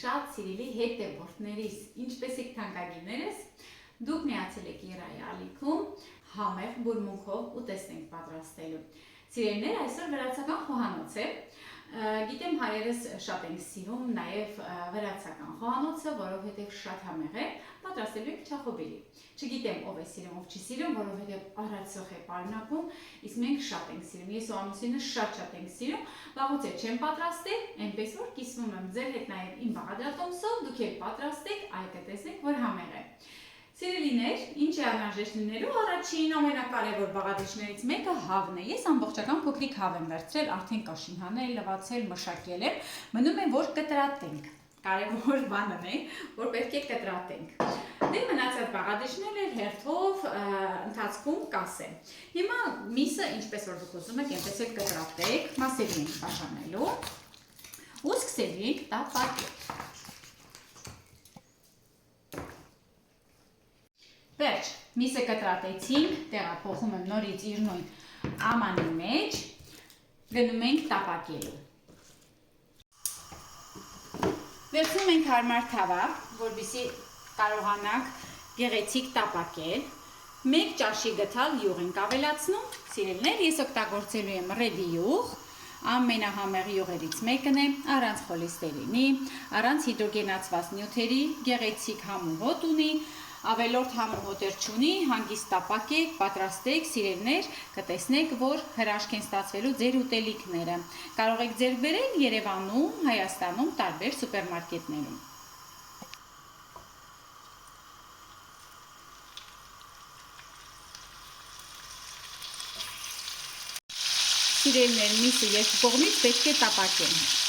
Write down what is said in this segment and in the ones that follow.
շատ սիրելի հետևորդներիս, ինչպես եք թանկագիրներս, դուք միացել եք Երայի ալիքում համեղ բուրմունքով ուտեսնենք պատրաստելու։ Սիրելիներ, այսօր վերացական խոհանոց է, գիտեմ հայերս շատ ենք սիրում նաև վերացական խոհանոցը, որովհետև շատ համեղ է, պատրաստելու եք չախոբելի։ Չգիտեմ ով է սիրում, ով չի սիրում, որովհետև առածող է պարունակում, իսկ մենք շատ ենք սիրում, ես ու ամուսինը շատ ենք սիրում, վաղուց է չեմ պատրաստել, այնպես որ կիսվում եմ ձեր հետ նաև իմ բաղադրատոմսով, դուք էլ պատրաստեք, այ կտեսնեք, որ համեղ է։ Սիրելիներ, ինչ է անհրաժեշտ լինելու, առաջին ամենակարևոր բաղադրիչներից մեկը հավն է։ Ես ամբողջական փոքրիկ հավ եմ վերցրել, արդեն կաշին հանել, լվացել, մշակել եմ, մնում է որ կտրատենք։ Կարևոր բանն է, որ պետք է կտրատենք։ Դե մնացած բաղադրիչները հերթով ընթացքում կասեմ։ Հիմա միսը, ինչպես որ դուք ուզում եք, այնպես էլ կտրատեք, մասերի ենք բաժանելու ու սկսելու ենք տապակել։ Վերջ, միսը կտրատեցինք, տեղափոխում եմ նորից իր նույն ամանի մեջ, գնում ենք տապակելու։ Վերցնում ենք հարմար թավա, որպեսզի կարողանանք գեղեցիկ տապակել։ 1 ճաշի գթալ յուղ ենք ավելացնում, սիրելիներ, ես օգտագործելու եմ ռեդի յուղ, ամենահամեղ յուղերից մեկն է, առանց խոլեստերինի, առանց հիդրոգենացված նյութերի, գեղեցիկ համու հոտ ունի, ավելորդ համու հոտեր չունի, հանգիստ տապակեք, պատրաստեք, սիրելիներ, կտեսնեք, որ հրաշք են ստացվելու ձեր ուտելիքները։ Կարող եք ձեռք բերել Երևանում, Հայաստանում, տարբեր սուպերմարկետներում։ Սիրելիներ, միսը երկու կողմից պետք է տապակենք։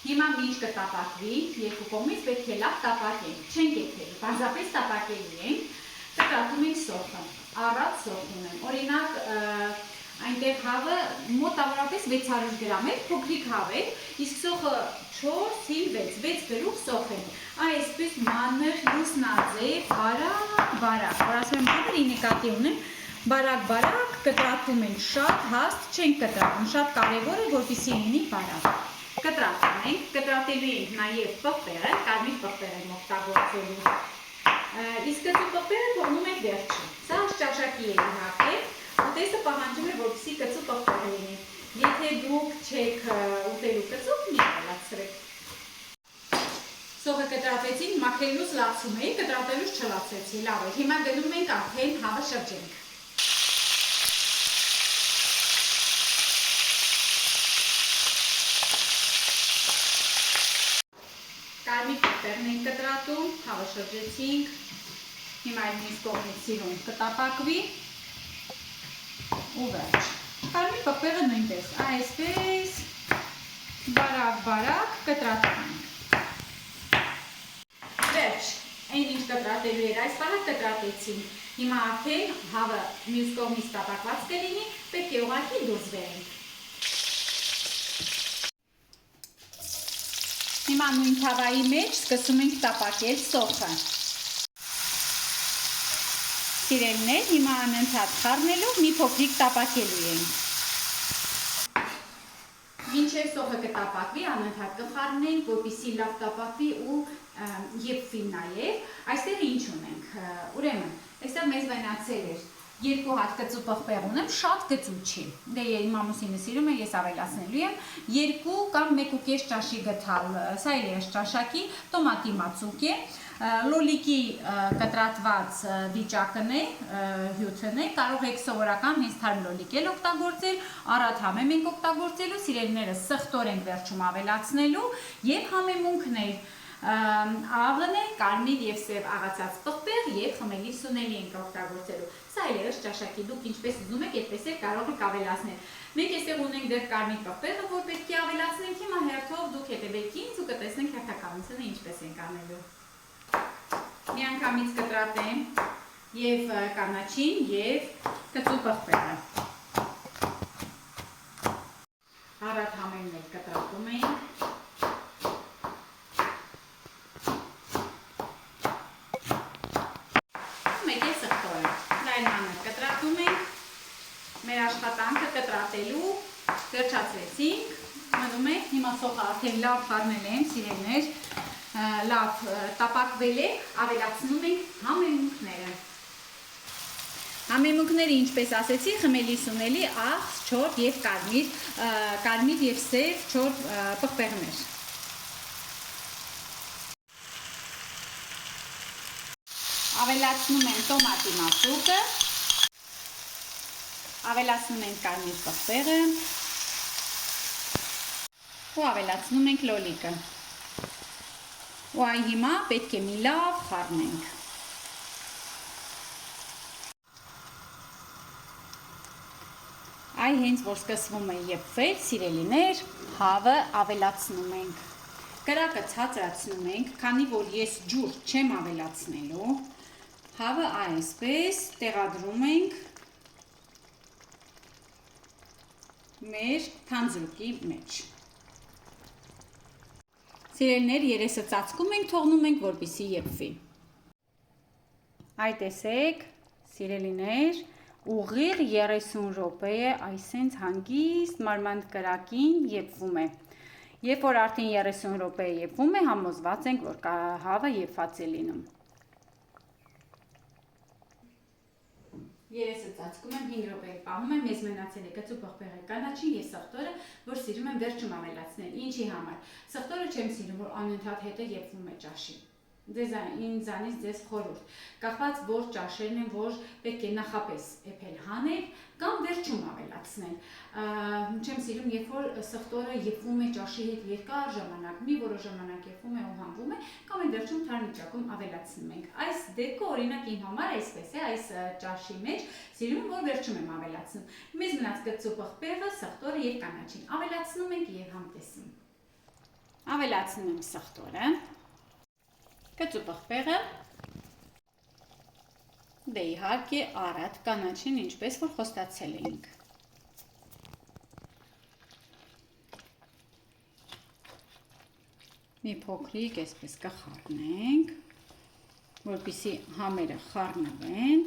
Հիմա մինչ կտապակվի, երկու կողմից պետք է լավ տապակենք, չենք եթելու, բարձրապես տապակելու ենք, կտրատում ենք սոխը, առատ սոխ ունեմ, օրինակ այնտեղ հավը մոտավորապես 600 գրամ է, փոքրիկ հավ է, իսկ սոխը 4-6 գրուղ սոխ է, այսպես մանր, լուսնաձև, բարակ, որ ասում եմ մանր նկատի ունեմ, բարակ կտրատում ենք շատ հաստ, չենք կտրատում, շատ կարևոր է, որպեսզի լինի բարակ։ Կտրատում ենք, կտրատելու ենք նաև պղպեղը, կարմիր պղպեղ եմ օգտագործելու, իսկ կծու պղպեղը թողնում ենք վերջը, սա ճաշակի է իհարկե, ուտեսը պահանջում է, որպեսզի կծու պղպեղ լինի, եթե դուք չեք ուտելու կծու, մի լացրեք։ Սոխը կտրատեցին, մաքրելուց լացում էի, կտրատելուց չլացեցի, լավ է, հիմա գնում ենք արդեն հավը շրջենք։ Կարմիր պղպեղն ենք կտրատում, հավը շրջեցինք, հիմա այդ մյուս կողմից սիրուն կտապակվի ու վերջ։ Կարմիր պղպեղը նույնպես, այսպես բարակ կտրատում ենք։ Վերջ, այն ինչ կտրատելու էր, այս պահը կտրատեցինք, հիմա արդեն հավը մյուս կողմից տապակված կլինի, պետք է ուղղակի դուրս բերենք։ Հիմա նույն թավայի մեջ սկսում ենք տապակել սոխը։ Սիրելիներ, հիմա անընդհատ խառնելով մի փոքրիկ տապակելու ենք։ Մինչև սոխը կտապակվի, անընդհատ կխառնենք, որպեսզի լավ տապակվի ու եփվի նաև։ Այստեղ ինչ ունենք։ Ուրեմն, այստեղ մեզ մնացել էր 2 հատ կծու պղպեղ ունեմ, շատ կծու չի, դե իմ ամուսինը սիրում է, ես ավելացնելու եմ, 2 կամ 1.5 ճաշի գթալ, սա էլ է ճաշակի, տոմատի մածուկ է, լոլիկի կտրատված վիճակն է, հյութն է, կարող եք սովորական հենց թարմ լոլիկ էլ օգտագործել, առատ համեմ ենք օգտագործելու, սիրելիները սխտոր ենք վերջում ավելացնելու և համեմունքներ, ավլն է, կարմիր և սև աղացած պղպեղ և խմելի սունելի ենք օգտագործելու։ Սա էլ է ճաշակի, դուք ինչպես ուզում եք, այդպես էլ կարող եք ավելացնել։ Մենք այստեղ ունենք դեռ կարմիր պղպեղը, որ պետք է ավելացնենք, հիմա հերթով դուք հետևեք ինձ ու կտեսնենք հերթականությունը ինչպես ենք անելու։ Միանգամից կտրատեմ և կանաչին և կծու պղպեղը։ Առատ համերն էլ կտրատում ենք։ Մեր աշխատանքը կտրատելու վերջացրեցինք, անում ենք, հիմա սոխը արդեն լավ խառնել եմ, սիրելիներ, լավ տապակվել է, ավելացնում ենք համեմունքները։ Համեմունքները, ինչպես ասեցի, խմելի սունելի, աղ, չոր և կարմիր և սև չոր պղպեղներ։ Ավելացնում եմ տոմատի մածուկը, ավելացնում ենք կարմիր պղպեղը ու ավելացնում ենք լոլիկը։ Ու այ հիմա պետք է մի լավ խառնենք։ Այ հենց որ սկսվում է եփվել, սիրելիներ, հավը ավելացնում ենք։ Կրակը ցածրացնում ենք, քանի որ ես ջուր չեմ ավելացնելու, հավը այսպես տեղադրում ենք մեր թանձրուկի մեջ։ Սիրելիներ, երեսը ծածկում ենք, թողնում ենք, որպեսզի եփվի։ Այ տեսեք, սիրելիներ, ուղիղ 30 րոպե է այսենց հանգիստ մարմանդ կրակին եփվում է։ Երբ որ արդեն 30 րոպե եփվում է, համոզված ենք, որ հավը եփված է լինում։ Երեսը ծածկում եմ, 5 րոպե պահում եմ, մեզ մնացել է կծու պղպեղի կանաչին և սխտորը, որ սիրում եմ վերջում ավելացնել։ Ինչի համար։ Սխտորը չեմ սիրում, որ անընդհատ հետը եփվում է ճաշի։ Ինձանից ձեզ խորհուրդ, կախված որ ճաշերն են, որ պետք է նախապես եփել հանել կամ վերջում ավելացնել։ Չեմ սիրում, երբ որ սխտորը եփվում է ճաշի հետ երկար ժամանակ, մի որոշ ժամանակ եփվում է ու հանվում է, կամ այն վերջում թարմ վիճակում ավելացնում ենք։ Այս դեպքը օրինակ իմ համար այսպես է, այս ճաշի մեջ սիրում եմ, որ վերջում եմ ավելացնում։ Մեզ մնաց կծու պղպեղը, սխտորը և կանաչին։ Ավելացնում ենք և համտեսում։ Ավելացնում եմ սխտորը, կծու պղպեղը, դե իհարկե առատ կանաչին, ինչպես որ խոստացել էինք։ Մի փոքրիկ այսպես կխառնենք, որպեսզի համերը խառնվեն։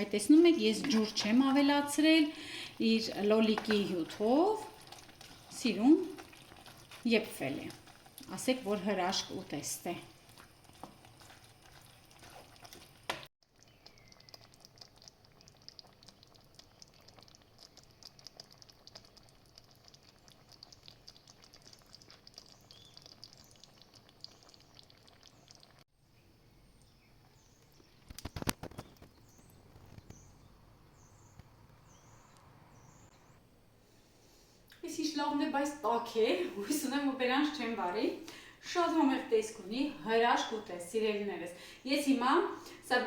Այդ տեսնում եք, ես ջուր չեմ ավելացրել, իր լոլիկի հյութով սիրուն եփվել է։ Ասեք, որ հրաշք ուտեստ է։ Իսկ ինչ լավն է, բայց տաք է, հույս ունեմ, որ բերանց չեմ վարի, շատ համեղ տեսք ունի, հրաշք ուտես, սիրելիներս։ Ես հիմա սա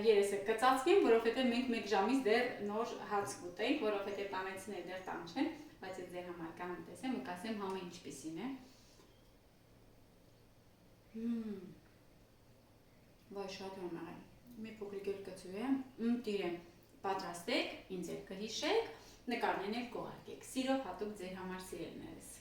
երեսը կծածկեմ, որովհետև մենք 1 ժամից դեռ նոր հաց կուտենք, որովհետև տանեցիները դեռ տան չեն, բայց ես ձեր համար կանտեսեմ ու կասեմ համը ինչպիսին է։ Վայ, շատ համեղ է։ Մի փոքրիկ էլ կծու է, տիրեմ, պատրաստեք, ինձ էլ կհիշեք, նկարներն էլ կողարկեք, սիրով հատուկ ձեր համար, սիրելիներս։